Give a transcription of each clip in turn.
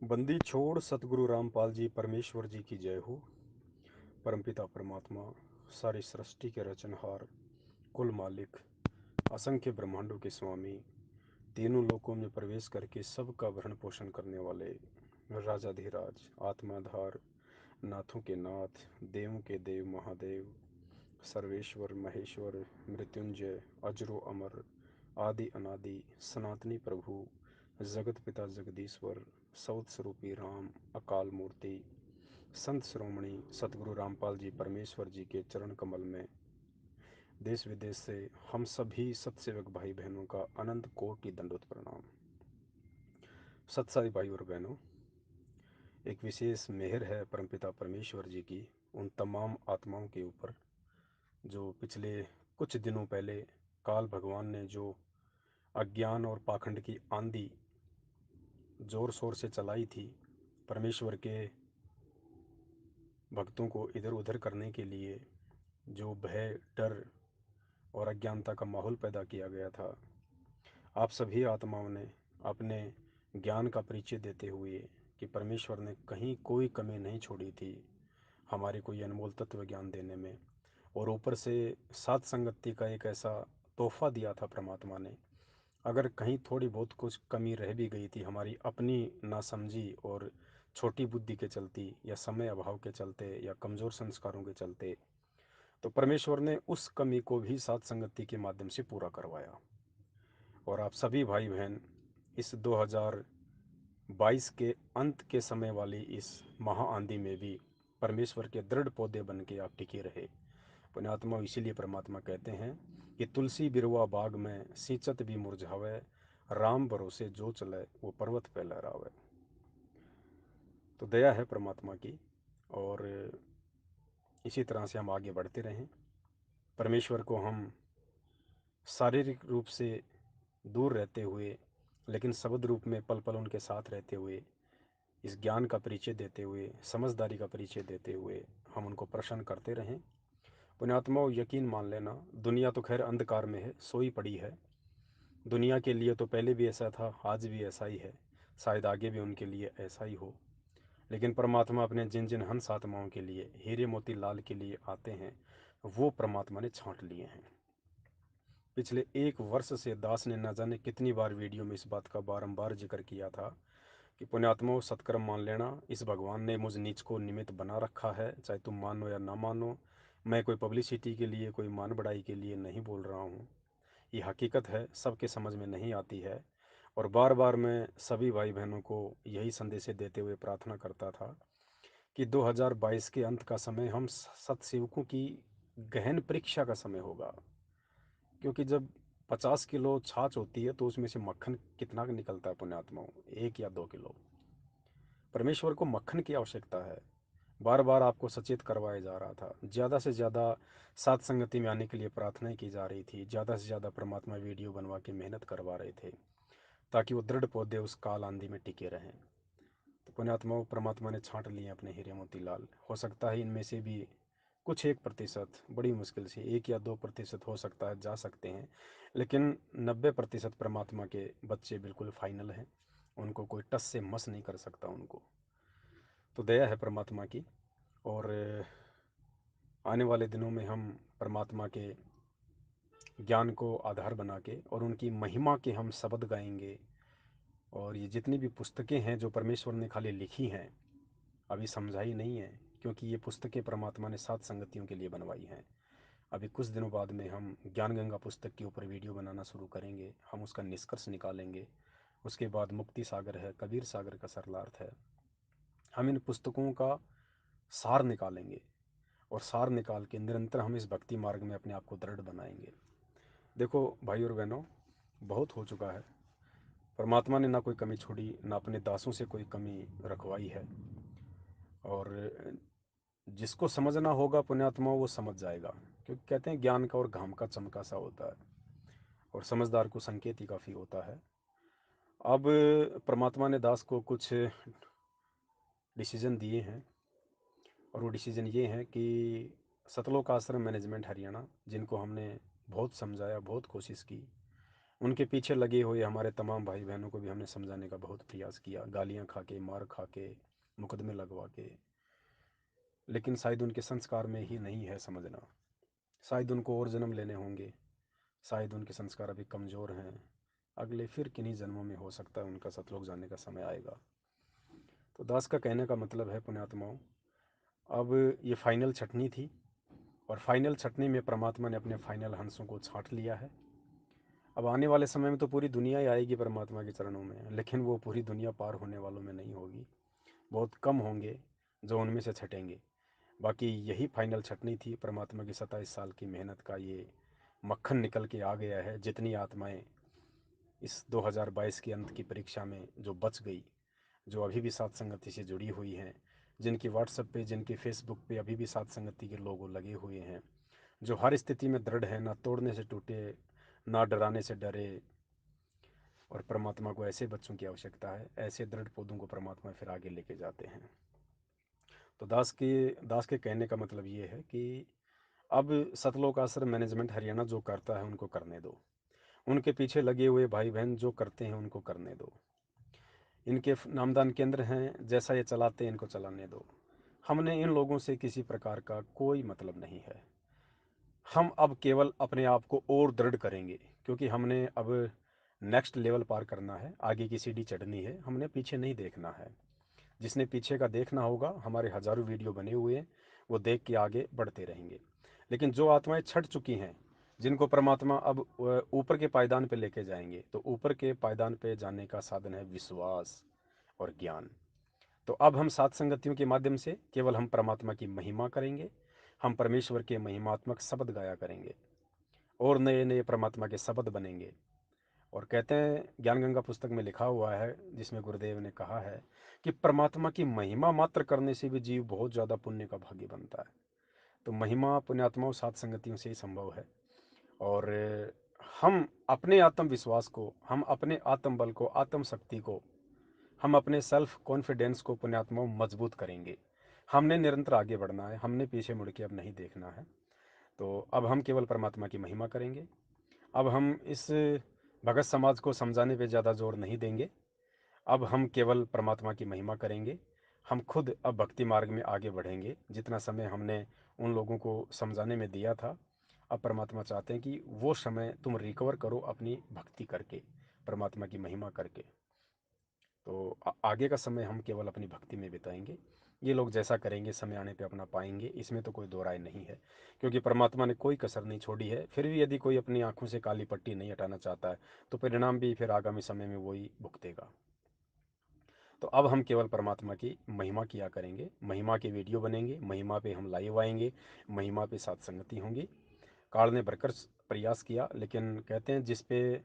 बंदी छोड़ सतगुरु रामपाल जी परमेश्वर जी की जय हो। परमपिता परमात्मा सारी सृष्टि के रचनहार, कुल मालिक, असंख्य ब्रह्मांडों के स्वामी, तीनों लोकों में प्रवेश करके सबका भरण पोषण करने वाले राजाधिराज, आत्माधार, नाथों के नाथ, देवों के देव महादेव, सर्वेश्वर महेश्वर, मृत्युंजय, अजरो अमर, आदि अनादि, सनातनी प्रभु, जगत पिता जगदीश्वर, सौत स्वरूपी राम, अकाल मूर्ति, संत श्रोमणी सतगुरु रामपाल जी परमेश्वर जी के चरण कमल में देश विदेश से हम सभी सत्सेवक भाई बहनों का अनंत कोटि दंडोत प्रणाम। सत्साई भाई और बहनों, एक विशेष मेहर है परमपिता परमेश्वर जी की उन तमाम आत्माओं के ऊपर जो पिछले कुछ दिनों पहले काल भगवान ने जो अज्ञान और पाखंड की आंधी जोर शोर से चलाई थी, परमेश्वर के भक्तों को इधर उधर करने के लिए जो भय, डर और अज्ञानता का माहौल पैदा किया गया था, आप सभी आत्माओं ने अपने ज्ञान का परिचय देते हुए कि परमेश्वर ने कहीं कोई कमी नहीं छोड़ी थी हमारे को ये अनमोल तत्व ज्ञान देने में, और ऊपर से सात संगति का एक ऐसा तोहफा दिया था परमात्मा ने। अगर कहीं थोड़ी बहुत कुछ कमी रह भी गई थी हमारी अपनी नासमझी और छोटी बुद्धि के चलती, या समय अभाव के चलते, या कमज़ोर संस्कारों के चलते, तो परमेश्वर ने उस कमी को भी सात संगति के माध्यम से पूरा करवाया। और आप सभी भाई बहन इस 2022 के अंत के समय वाली इस महा आंधी में भी परमेश्वर के दृढ़ पौधे बन के आप टिके रहे। पुण्यात्मा, इसीलिए परमात्मा कहते हैं कि तुलसी बिरवा बाग में सिंचत भी मुरझावे, राम भरोसे जो चले वो पर्वत पे लहरावे। तो दया है परमात्मा की, और इसी तरह से हम आगे बढ़ते रहें। परमेश्वर को हम शारीरिक रूप से दूर रहते हुए, लेकिन शब्द रूप में पल पल उनके साथ रहते हुए, इस ज्ञान का परिचय देते हुए, समझदारी का परिचय देते हुए हम उनको प्रसन्न करते रहें। पुण्यात्माओं, यकीन मान लेना, दुनिया तो खैर अंधकार में है, सोई पड़ी है। दुनिया के लिए तो पहले भी ऐसा था, आज भी ऐसा ही है, शायद आगे भी उनके लिए ऐसा ही हो। लेकिन परमात्मा अपने जिन जिन हंस आत्माओं के लिए, हीरे मोती लाल के लिए आते हैं, वो परमात्मा ने छांट लिए हैं। पिछले एक वर्ष से दास ने न जाने कितनी बार वीडियो में इस बात का बारंबार जिक्र किया था कि पुण्यात्माओं, सत्कर्म मान लेना, इस भगवान ने मुझ नीच को निमित्त बना रखा है, चाहे तुम मानो या ना मानो। मैं कोई पब्लिसिटी के लिए, कोई मान बढ़ाई के लिए नहीं बोल रहा हूँ। ये हकीकत है, सबके समझ में नहीं आती है। और बार बार मैं सभी भाई बहनों को यही संदेश देते हुए प्रार्थना करता था कि 2022 के अंत का समय हम सत्सेवकों की गहन परीक्षा का समय होगा। क्योंकि जब 50 किलो छाछ होती है तो उसमें से मक्खन कितना निकलता है पुण्यात्माओं? 1 या 2 किलो। परमेश्वर को मक्खन की आवश्यकता है। बार बार आपको सचेत करवाया जा रहा था, ज़्यादा से ज़्यादा सात संगति में आने के लिए प्रार्थनाएं की जा रही थी, ज़्यादा से ज़्यादा परमात्मा वीडियो बनवा के मेहनत करवा रहे थे ताकि वो दृढ़ पौधे उस काल आंधी में टिके रहें। तो पुण्यात्माओं, परमात्मा ने छांट लिए अपने हीरे मोती लाल। हो सकता है इनमें से भी कुछ 1%, बड़ी मुश्किल से 1 या 2% हो सकता है जा सकते हैं, लेकिन 90% परमात्मा के बच्चे बिल्कुल फाइनल हैं। उनको कोई टस से मस नहीं कर सकता उनको। तो दया है परमात्मा की। और आने वाले दिनों में हम परमात्मा के ज्ञान को आधार बना के और उनकी महिमा के हम शब्द गाएंगे। और ये जितनी भी पुस्तकें हैं जो परमेश्वर ने खाली लिखी हैं, अभी समझाई नहीं है, क्योंकि ये पुस्तकें परमात्मा ने सात संगतियों के लिए बनवाई हैं। अभी कुछ दिनों बाद में हम ज्ञान गंगा पुस्तक के ऊपर वीडियो बनाना शुरू करेंगे, हम उसका निष्कर्ष निकालेंगे। उसके बाद मुक्ति सागर है, कबीर सागर का सरलार्थ है। हम इन पुस्तकों का सार निकालेंगे, और सार निकाल के निरंतर हम इस भक्ति मार्ग में अपने आप को दृढ़ बनाएंगे। देखो भाई और बहनों, बहुत हो चुका है। परमात्मा ने ना कोई कमी छोड़ी, ना अपने दासों से कोई कमी रखवाई है। और जिसको समझना होगा पुण्यात्मा, वो समझ जाएगा, क्योंकि कहते हैं ज्ञान का और घाम का चमका सा होता है, और समझदार को संकेत ही काफ़ी होता है। अब परमात्मा ने दास को कुछ डिसीजन दिए हैं, और वो डिसीजन ये हैं कि सतलोक आश्रम मैनेजमेंट हरियाणा, जिनको हमने बहुत समझाया, बहुत कोशिश की, उनके पीछे लगे हुए हमारे तमाम भाई बहनों को भी हमने समझाने का बहुत प्रयास किया, गालियाँ खा के, मार खा के, मुकदमे लगवा के। लेकिन शायद उनके संस्कार में ही नहीं है समझना। शायद उनको और जन्म लेने होंगे। शायद उनके संस्कार अभी कमज़ोर हैं। अगले फिर किन्हीं जन्मों में हो सकता है उनका सतलोक जाने का समय आएगा। तो दास का कहने का मतलब है पुण्यात्माओं, अब ये फाइनल छटनी थी, और फाइनल छटनी में परमात्मा ने अपने फाइनल हंसों को छांट लिया है। अब आने वाले समय में तो पूरी दुनिया ही आएगी परमात्मा के चरणों में, लेकिन वो पूरी दुनिया पार होने वालों में नहीं होगी। बहुत कम होंगे जो उनमें से छटेंगे। बाकी यही फाइनल छटनी थी। परमात्मा की 27 साल की मेहनत का ये मक्खन निकल के आ गया है। जितनी आत्माएं इस 2022 के अंत की परीक्षा में जो बच गई, जो अभी भी साथ संगति से जुड़ी हुई हैं, जिनकी व्हाट्सएप पे, जिनकी फेसबुक पे अभी भी साथ संगति के लोगों लगे हुए हैं, जो हर स्थिति में दृढ़ है, ना तोड़ने से टूटे, ना डराने से डरे। और परमात्मा को ऐसे बच्चों की आवश्यकता है, ऐसे दृढ़ पौधों को परमात्मा फिर आगे लेके जाते हैं। तो दास के कहने का मतलब ये है कि अब सतलोक आश्रम मैनेजमेंट हरियाणा जो करता है उनको करने दो। उनके पीछे लगे हुए भाई बहन जो करते हैं उनको करने दो। इनके नामदान केंद्र हैं, जैसा ये चलाते हैं इनको चलाने दो। हमने इन लोगों से किसी प्रकार का कोई मतलब नहीं है। हम अब केवल अपने आप को और दृढ़ करेंगे, क्योंकि हमने अब नेक्स्ट लेवल पार करना है, आगे की सीढ़ी चढ़नी है। हमने पीछे नहीं देखना है। जिसने पीछे का देखना होगा, हमारे हज़ारों वीडियो बने हुए हैं, वो देख के आगे बढ़ते रहेंगे। लेकिन जो आत्माएं छट चुकी हैं, जिनको परमात्मा अब ऊपर के पायदान पे लेके जाएंगे, तो ऊपर के पायदान पे जाने का साधन है विश्वास और ज्ञान। तो अब हम सात संगतियों के माध्यम से केवल हम परमात्मा की महिमा करेंगे। हम परमेश्वर के महिमात्मक शब्द गाया करेंगे, और नए नए परमात्मा के शब्द बनेंगे। और कहते हैं, ज्ञान गंगा पुस्तक में लिखा हुआ है, जिसमें गुरुदेव ने कहा है कि परमात्मा की महिमा मात्र करने से भी जीव बहुत ज़्यादा पुण्य का भागी बनता है। तो महिमा पुण्यात्माओं सात संगतियों से ही संभव है। और हम अपने आत्मविश्वास को, हम अपने आत्म बल को, आत्म शक्ति को, हम अपने सेल्फ कॉन्फिडेंस को पुण्यात्माओं मजबूत करेंगे। हमने निरंतर आगे बढ़ना है, हमने पीछे मुड़ के अब नहीं देखना है। तो अब हम केवल परमात्मा की महिमा करेंगे। अब हम इस भगत समाज को समझाने पे ज़्यादा जोर नहीं देंगे। अब हम केवल परमात्मा की महिमा करेंगे। हम खुद अब भक्ति मार्ग में आगे बढ़ेंगे। जितना समय हमने उन लोगों को समझाने में दिया था, अब परमात्मा चाहते हैं कि वो समय तुम रिकवर करो अपनी भक्ति करके, परमात्मा की महिमा करके। तो आगे का समय हम केवल अपनी भक्ति में बिताएंगे। ये लोग जैसा करेंगे समय आने पे अपना पाएंगे, इसमें तो कोई दो राय नहीं है, क्योंकि परमात्मा ने कोई कसर नहीं छोड़ी है। फिर भी यदि कोई अपनी आंखों से काली पट्टी नहीं हटाना चाहता है, तो परिणाम भी फिर आगामी समय में वही भुगतेगा। तो अब हम केवल परमात्मा की महिमा किया करेंगे। महिमा के वीडियो बनेंगे, महिमा पे हम लाइव आएंगे, महिमा पे साथ संगति होंगी। काल ने भरकर प्रयास किया, लेकिन कहते हैं जिस पे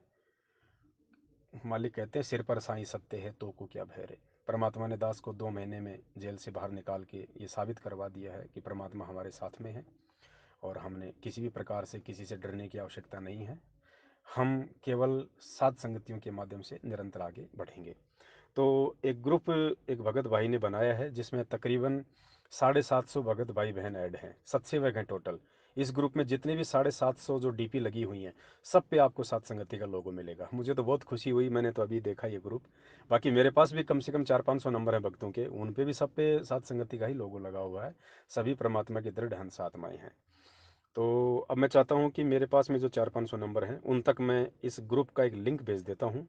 मालिक कहते हैं सिर पर साईं सत्य है तो को क्या भय रे। परमात्मा ने दास को 2 महीने में जेल से बाहर निकाल के ये साबित करवा दिया है कि परमात्मा हमारे साथ में है, और हमने किसी भी प्रकार से किसी से डरने की आवश्यकता नहीं है। हम केवल सात संगतियों के माध्यम से निरंतर आगे बढ़ेंगे। तो एक ग्रुप एक भगत भाई ने बनाया है, जिसमें तकरीबन 750 भगत भाई बहन ऐड हैं, सतसेवक हैं टोटल। इस ग्रुप में जितने भी 750 जो डीपी लगी हुई हैं, सब पे आपको सात संगति का लोगो मिलेगा। मुझे तो बहुत खुशी हुई, मैंने तो अभी देखा ये ग्रुप। बाकी मेरे पास भी कम से कम 400-500 नंबर हैं भक्तों के, उन पे भी सब पे सात संगति का ही लोगो लगा हुआ है। सभी परमात्मा की दृढ़ हंस आत्माएं हैं। तो अब मैं चाहता हूँ कि मेरे पास में जो 400-500 नंबर हैं, उन तक मैं इस ग्रुप का एक लिंक भेज देता हूँ।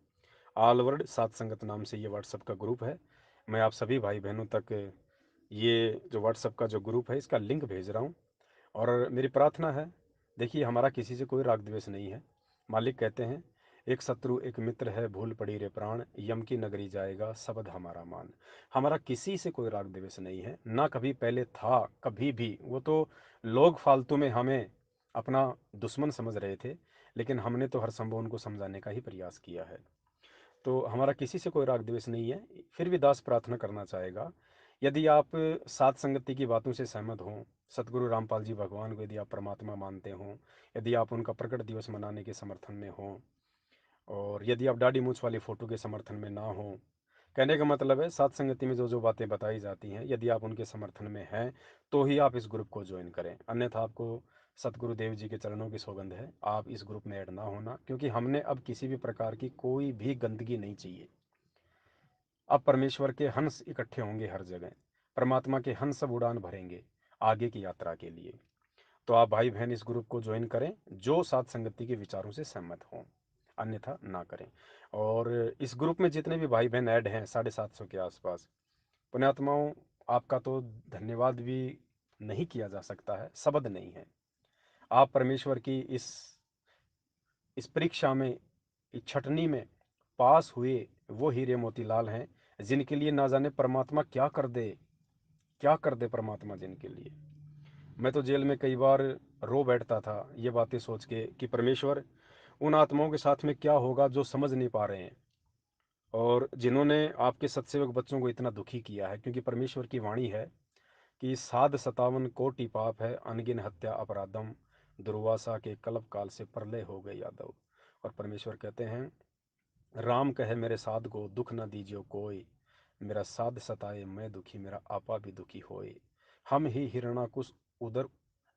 ऑल वर्ल्ड सात संगत नाम से ये व्हाट्सअप का ग्रुप है। मैं आप सभी भाई बहनों तक ये जो व्हाट्सअप का जो ग्रुप है, इसका लिंक भेज रहा हूँ। और मेरी प्रार्थना है, देखिए हमारा किसी से कोई राग द्वेष नहीं है। मालिक कहते हैं, एक शत्रु एक मित्र है, भूल पड़ी रे प्राण, यम की नगरी जाएगा सबद हमारा मान। हमारा किसी से कोई राग द्वेष नहीं है, ना कभी पहले था, कभी भी। वो तो लोग फालतू में हमें अपना दुश्मन समझ रहे थे, लेकिन हमने तो हर संभव उनको समझाने का ही प्रयास किया है। तो हमारा किसी से कोई राग द्वेष नहीं है। फिर भी दास प्रार्थना करना चाहेगा, यदि आप सात संगति की बातों से सहमत हों, सतगुरु रामपाल जी भगवान को यदि आप परमात्मा मानते हों, यदि आप उनका प्रकट दिवस मनाने के समर्थन में हों, और यदि आप दाढ़ी मूछ वाली फ़ोटो के समर्थन में ना हों, कहने का मतलब है सात संगति में जो जो बातें बताई जाती हैं, यदि आप उनके समर्थन में हैं, तो ही आप इस ग्रुप को ज्वाइन करें। अन्यथा आपको सतगुरुदेव जी के चरणों की सौगंध है, आप इस ग्रुप में ऐड ना होना, क्योंकि हमने अब किसी भी प्रकार की कोई भी गंदगी नहीं चाहिए। अब परमेश्वर के हंस इकट्ठे होंगे हर जगह, परमात्मा के हंस सब उड़ान भरेंगे आगे की यात्रा के लिए। तो आप भाई बहन इस ग्रुप को ज्वाइन करें जो सात संगति के विचारों से सहमत हों, अन्यथा ना करें। और इस ग्रुप में जितने भी भाई बहन ऐड हैं 750 के आसपास, पुण्यात्माओं, आपका तो धन्यवाद भी नहीं किया जा सकता है, शब्द नहीं है। आप परमेश्वर की इस परीक्षा में, इस छटनी में पास हुए वो हीरे मोतीलाल हैं, जिनके लिए ना जाने परमात्मा क्या कर दे, क्या कर दे परमात्मा जिनके लिए। मैं तो जेल में कई बार रो बैठता था ये बातें सोच के कि परमेश्वर, उन आत्माओं के साथ में क्या होगा जो समझ नहीं पा रहे हैं, और जिन्होंने आपके सत्सेवक बच्चों को इतना दुखी किया है। क्योंकि परमेश्वर की वाणी है कि 757 कोटि पाप है, अनगिन हत्या अपराधम, दुर्वासा के कल्प काल से प्रलय हो गए यादव। और परमेश्वर कहते हैं, राम कहे मेरे साध को दुख न दीजियो कोई, मेरा साध सताए मैं दुखी, मेरा आपा भी दुखी होए। हम ही हिरणाकुश उदर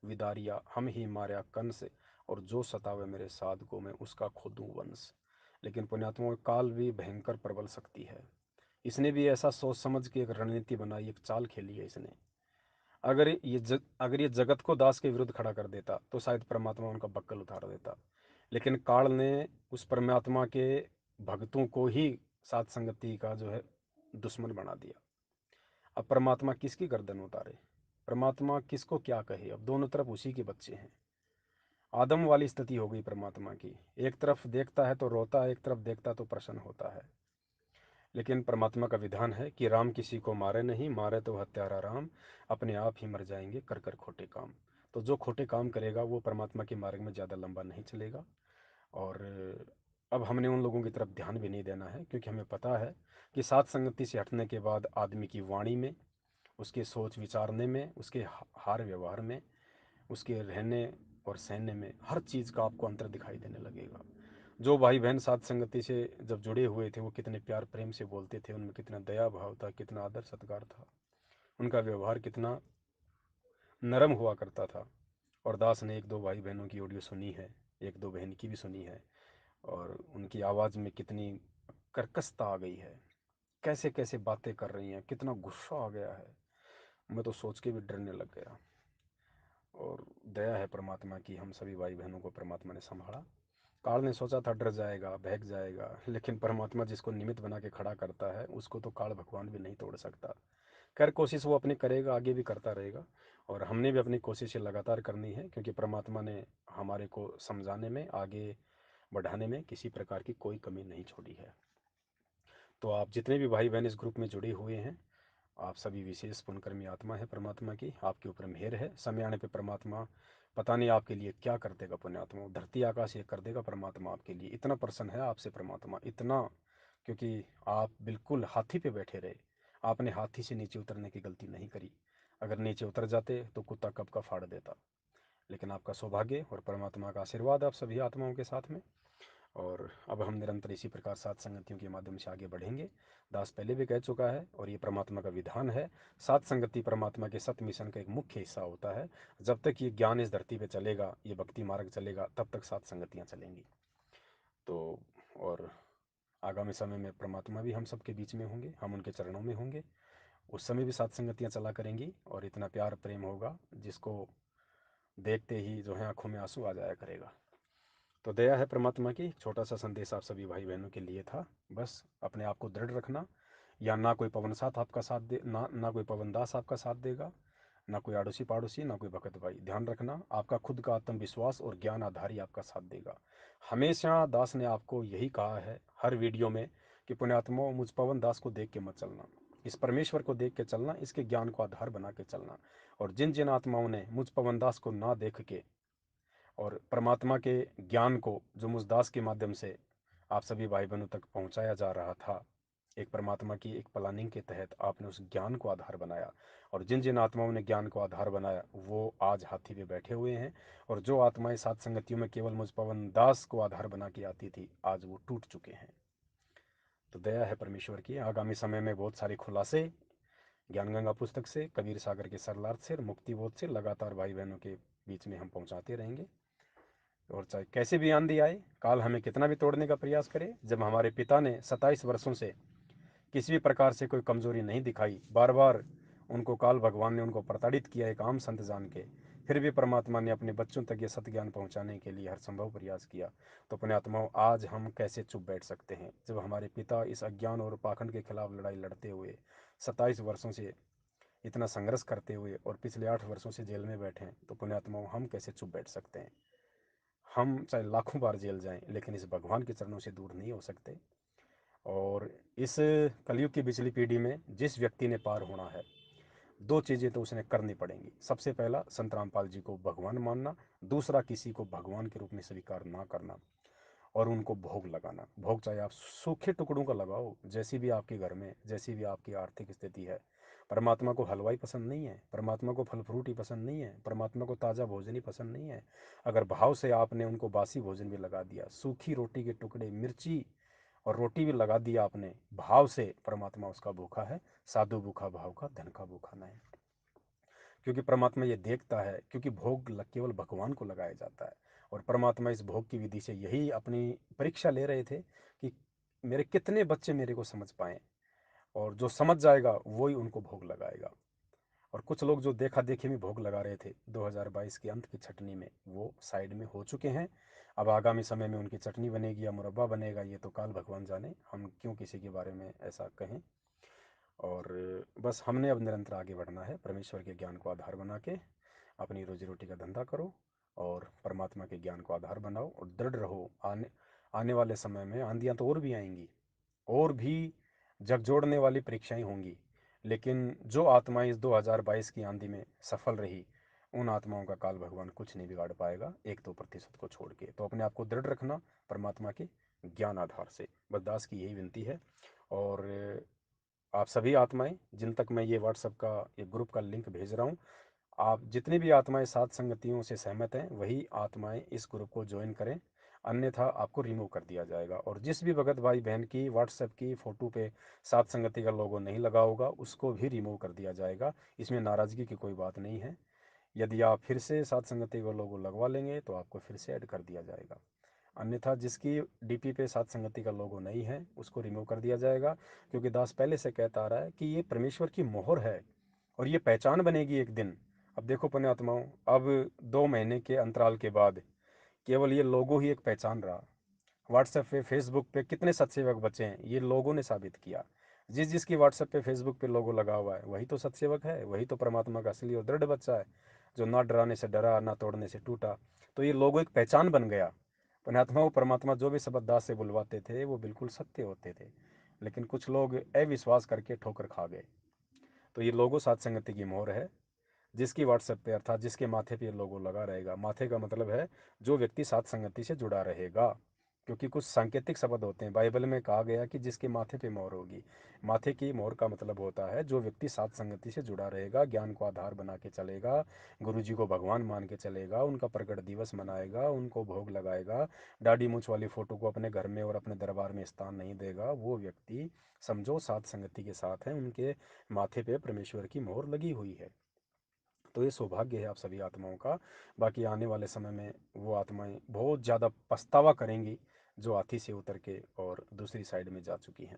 विदारिया, हम ही मार्या कंस, और जो सतावे मेरे साध को मैं उसका खोदूं वंश। लेकिन पुण्यात्माओं, काल भी भयंकर प्रबल शक्ति है। इसने भी ऐसा सोच समझ के एक रणनीति बनाई, एक चाल खेली है इसने। अगर ये जगत को दास के विरुद्ध खड़ा कर देता तो शायद परमात्मा उनका बक्कल उतार देता। लेकिन काल ने उस परमात्मा के भक्तों को ही सात संगति का जो है दुश्मन बना दिया। अब परमात्मा किसकी गर्दन उतारे, परमात्मा किसको क्या कहे, अब दोनों तरफ उसी के बच्चे हैं। आदम वाली स्थिति हो गई परमात्मा की, एक तरफ देखता है तो रोता है, एक तरफ देखता है तो प्रसन्न होता है। लेकिन परमात्मा का विधान है कि राम किसी को मारे नहीं, मारे तो हत्यारा राम, अपने आप ही मर जाएंगे कर कर खोटे काम। तो जो खोटे काम करेगा वो परमात्मा के मार्ग में ज़्यादा लंबा नहीं चलेगा। और अब हमने उन लोगों की तरफ ध्यान भी नहीं देना है, क्योंकि हमें पता है कि सात संगति से हटने के बाद आदमी की वाणी में, उसके सोच विचारने में, उसके हार व्यवहार में, उसके रहने और सहने में, हर चीज़ का आपको अंतर दिखाई देने लगेगा। जो भाई बहन सात संगति से जब जुड़े हुए थे वो कितने प्यार प्रेम से बोलते थे, उनमें कितना दया भाव था, कितना आदर सत्कार था, उनका व्यवहार कितना नरम हुआ करता था। और दास ने एक दो भाई बहनों की ऑडियो सुनी है, एक दो बहन की भी सुनी है, और उनकी आवाज़ में कितनी कर्कशता आ गई है, कैसे कैसे बातें कर रही हैं, कितना गुस्सा आ गया है। मैं तो सोच के भी डरने लग गया। और दया है परमात्मा की, हम सभी भाई बहनों को परमात्मा ने संभाला। काल ने सोचा था डर जाएगा, बहक जाएगा, लेकिन परमात्मा जिसको निमित्त बना के खड़ा करता है उसको तो काल भगवान भी नहीं तोड़ सकता। खैर, कोशिश वो अपनी करेगा, आगे भी करता रहेगा। और हमने भी अपनी कोशिशें लगातार करनी है, क्योंकि परमात्मा ने हमारे को समझाने में, आगे बढ़ाने में किसी प्रकार की कोई कमी नहीं छोड़ी है। तो आप जितने भी भाई बहन इस ग्रुप में जुड़े हुए हैं, आप सभी विशेष पुण्यकर्मी आत्मा है परमात्मा की, आपके ऊपर मेहर है। समय आने पे परमात्मा पता नहीं आपके लिए क्या कर देगा। पुण्यात्मा, धरती आकाश ये कर देगा परमात्मा आपके लिए, इतना प्रसन्न है आपसे परमात्मा, इतना। क्योंकि आप बिल्कुल हाथी पे बैठे रहे, आपने हाथी से नीचे उतरने की गलती नहीं करी। अगर नीचे उतर जाते तो कुत्ता कब का फाड़ देता। लेकिन आपका सौभाग्य और परमात्मा का आशीर्वाद आप सभी आत्माओं के साथ में। और अब हम निरंतर इसी प्रकार सात संगतियों के माध्यम से आगे बढ़ेंगे। दास पहले भी कह चुका है और ये परमात्मा का विधान है, सात संगति परमात्मा के सत मिशन का एक मुख्य हिस्सा होता है। जब तक ये ज्ञान इस धरती पे चलेगा, ये भक्ति मार्ग चलेगा, तब तक सात संगतियाँ चलेंगी। तो और आगामी समय में परमात्मा भी हम सबके बीच में होंगे, हम उनके चरणों में होंगे, उस समय भी सात संगतियाँ चला करेंगी। और इतना प्यार प्रेम होगा जिसको देखते ही जो है आंखों में आंसू आ जाया करेगा। तो दया है परमात्मा की, छोटा सा संदेश आप सभी भाई बहनों के लिए था। बस अपने आप को दृढ़ रखना, या ना कोई पवन साथ आपका साथ दे, ना कोई पवन दास आपका साथ देगा, ना कोई आड़ोसी पाड़ोसी, ना कोई भगत भाई। ध्यान रखना, आपका खुद का आत्मविश्वास और ज्ञान आधार ही आपका साथ देगा। हमेशा दास ने आपको यही कहा है हर वीडियो में कि पुण्यात्मा, मुझ पवन दास को देख के मत चलना, इस परमेश्वर को देख के चलना, इसके ज्ञान को आधार बना के चलना। और जिन जिन आत्माओं ने मुझ पवन दास को ना देख के और परमात्मा के ज्ञान को जो मुझदास के माध्यम से आप सभी भाई बहनों तक पहुंचाया जा रहा था, एक परमात्मा की एक प्लानिंग के तहत आपने उस ज्ञान को आधार बनाया, और जिन जिन आत्माओं ने ज्ञान को आधार बनाया वो आज हाथी पे बैठे हुए हैं। और जो आत्माएं सात संगतियों में केवल मुझ पवन दास को आधार बना के आती थी, आज वो टूट चुके हैं। तो दया है परमेश्वर की, आगामी समय में बहुत सारे खुलासे ज्ञान गंगा पुस्तक से, कबीर सागर के सरलार्थ से, मुक्ति बोध से लगातार भाई बहनों के बीच में हम पहुंचाते रहेंगे। और चाहे कैसे भी आंधी आए, काल हमें कितना भी तोड़ने का प्रयास करे, जब हमारे पिता ने 27 वर्षों से किसी भी प्रकार से कोई कमजोरी नहीं दिखाई, बार बार उनको काल भगवान ने उनको प्रताड़ित किया एक आम संत जान के, फिर भी परमात्मा ने अपने बच्चों तक ये सत्य ज्ञान पहुंचाने के लिए हर संभव प्रयास किया। तो अपने आत्माओं, आज हम कैसे चुप बैठ सकते हैं, जब हमारे पिता इस अज्ञान और पाखंड के खिलाफ लड़ाई लड़ते हुए 27 वर्षों से इतना संघर्ष करते हुए और पिछले 8 वर्षों से जेल में बैठे हैं, तो पुण्यात्माओं हम कैसे चुप बैठ सकते हैं। हम चाहे लाखों बार जेल जाएं, लेकिन इस भगवान के चरणों से दूर नहीं हो सकते। और इस कलयुग की पिछली पीढ़ी में जिस व्यक्ति ने पार होना है, दो चीज़ें तो उसने करनी पड़ेंगी। सबसे पहला, संत रामपाल जी को भगवान मानना, दूसरा किसी को भगवान के रूप में स्वीकार ना करना और उनको भोग लगाना। भोग चाहे आप सूखे टुकड़ों का लगाओ, जैसी भी आपके घर में, जैसी भी आपकी आर्थिक स्थिति है। परमात्मा को हलवाई पसंद नहीं है, परमात्मा को फल फ्रूट ही पसंद नहीं है, परमात्मा को ताज़ा भोजन ही पसंद नहीं है। अगर भाव से आपने उनको बासी भोजन भी लगा दिया, सूखी रोटी के टुकड़े, मिर्ची और रोटी भी लगा दिया आपने भाव से, परमात्मा उसका भूखा है। साधु भूखा भाव का, धन का भूखा नहीं। क्योंकि परमात्मा ये देखता है, क्योंकि भोग केवल भगवान को लगाया जाता है। और परमात्मा इस भोग की विधि से यही अपनी परीक्षा ले रहे थे कि मेरे कितने बच्चे मेरे को समझ पाएँ, और जो समझ जाएगा वही उनको भोग लगाएगा। और कुछ लोग जो देखा देखी में भोग लगा रहे थे 2022 के अंत की छटनी में, वो साइड में हो चुके हैं। अब आगामी समय में उनकी चटनी बनेगी या मुरब्बा बनेगा, ये तो काल भगवान जाने, हम क्यों किसी के बारे में ऐसा कहें। और बस हमने अब निरंतर आगे बढ़ना है, परमेश्वर के ज्ञान को आधार बना के अपनी रोजी रोटी का धंधा करो और परमात्मा के ज्ञान को आधार बनाओ और दृढ़ रहो। आने आने वाले समय में आंधियाँ तो और भी आएंगी, और भी झकझोरने वाली परीक्षाएं होंगी, लेकिन जो आत्माएं इस 2022 की आंधी में सफल रही, उन आत्माओं का काल भगवान कुछ नहीं बिगाड़ पाएगा, 1-2% को छोड़ के। तो अपने आप को दृढ़ रखना परमात्मा के ज्ञान आधार से, बस दास की यही विनती है। और आप सभी आत्माएं जिन तक मैं ये व्हाट्सएप का, ये ग्रुप का लिंक भेज रहा हूँ, आप जितनी भी आत्माएं सात संगतियों से सहमत हैं, वही आत्माएं इस ग्रुप को ज्वाइन करें, अन्यथा आपको रिमूव कर दिया जाएगा। और जिस भी भगत भाई बहन की व्हाट्सएप की फ़ोटो पे सात संगति का लोगो नहीं लगा होगा, उसको भी रिमूव कर दिया जाएगा। इसमें नाराज़गी की कोई बात नहीं है। यदि आप फिर से सात संगति का लोगो लगवा लेंगे तो आपको फिर से ऐड कर दिया जाएगा। अन्यथा जिसकी डीपी पे सात संगति का लोगो नहीं है, उसको रिमूव कर दिया जाएगा। क्योंकि दास पहले से कहता आ रहा है कि ये परमेश्वर की मोहर है और ये पहचान बनेगी एक दिन। अब देखो पुण्यात्माओं, अब 2 महीने के अंतराल के बाद केवल ये लोगो ही एक पहचान रहा। व्हाट्सएप पे, फेसबुक पे कितने सत्सेवक बचे हैं, ये लोगों ने साबित किया। जिस जिसकी व्हाट्सएप पे, फेसबुक पे लोगो लगा हुआ है, वही तो सत्सेवक है, वही तो परमात्मा का असली और दृढ़ बच्चा है, जो ना डराने से डरा, ना तोड़ने से टूटा। तो ये लोगो एक पहचान बन गया। पुण्यात्मा, वो परमात्मा जो भी शब्द दास से बुलवाते थे वो बिल्कुल सत्य होते थे, लेकिन कुछ लोग अविश्वास करके ठोकर खा गए। तो ये लोगो सात संगति की मोहर है। जिसकी व्हाट्सएप पे, अर्थात जिसके माथे पे ये लोगो लगा रहेगा, माथे का मतलब है जो व्यक्ति सात संगति से जुड़ा रहेगा। क्योंकि कुछ सांकेतिक शब्द होते हैं, बाइबल में कहा गया कि जिसके माथे पे मोहर होगी। माथे की मोहर का मतलब होता है जो व्यक्ति सात संगति से जुड़ा रहेगा, ज्ञान को आधार बना के चलेगा, गुरु जी को भगवान मान के चलेगा, उनका प्रकट दिवस मनाएगा, उनको भोग लगाएगा, दाढ़ी मूछ वाली फोटो को अपने घर में और अपने दरबार में स्थान नहीं देगा, वो व्यक्ति समझो सात संगति के साथ है, उनके माथे पे परमेश्वर की मोहर लगी हुई है। तो ये सौभाग्य है आप सभी आत्माओं का। बाकी आने वाले समय में वो आत्माएं बहुत ज़्यादा पछतावा करेंगी जो हाथी से उतर के और दूसरी साइड में जा चुकी हैं।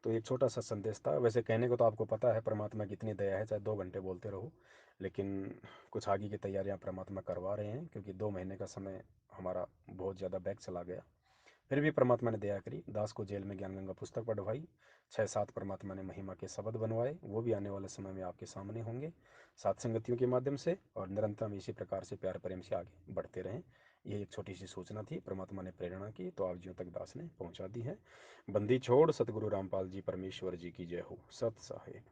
तो एक छोटा सा संदेश था। वैसे कहने को तो आपको पता है परमात्मा की इतनी दया है, चाहे 2 घंटे बोलते रहो, लेकिन कुछ आगे की तैयारियां परमात्मा करवा रहे हैं, क्योंकि 2 महीने का समय हमारा बहुत ज़्यादा बैक चला गया। फिर भी परमात्मा ने दया करी, दास को जेल में ज्ञान गंगा पुस्तक पढ़वाई, 6-7 परमात्मा ने महिमा के शब्द बनवाए, वो भी आने वाले समय में आपके सामने होंगे सात संगतियों के माध्यम से। और निरंतर हम इसी प्रकार से प्यार प्रेम से आगे बढ़ते रहें। ये एक छोटी सी सूचना थी, परमात्मा ने प्रेरणा की तो आप जियों तक दास ने पहुंचा दी है। बंदी छोड़ सतगुरु रामपाल जी परमेश्वर जी की जय हो। सत साहेब।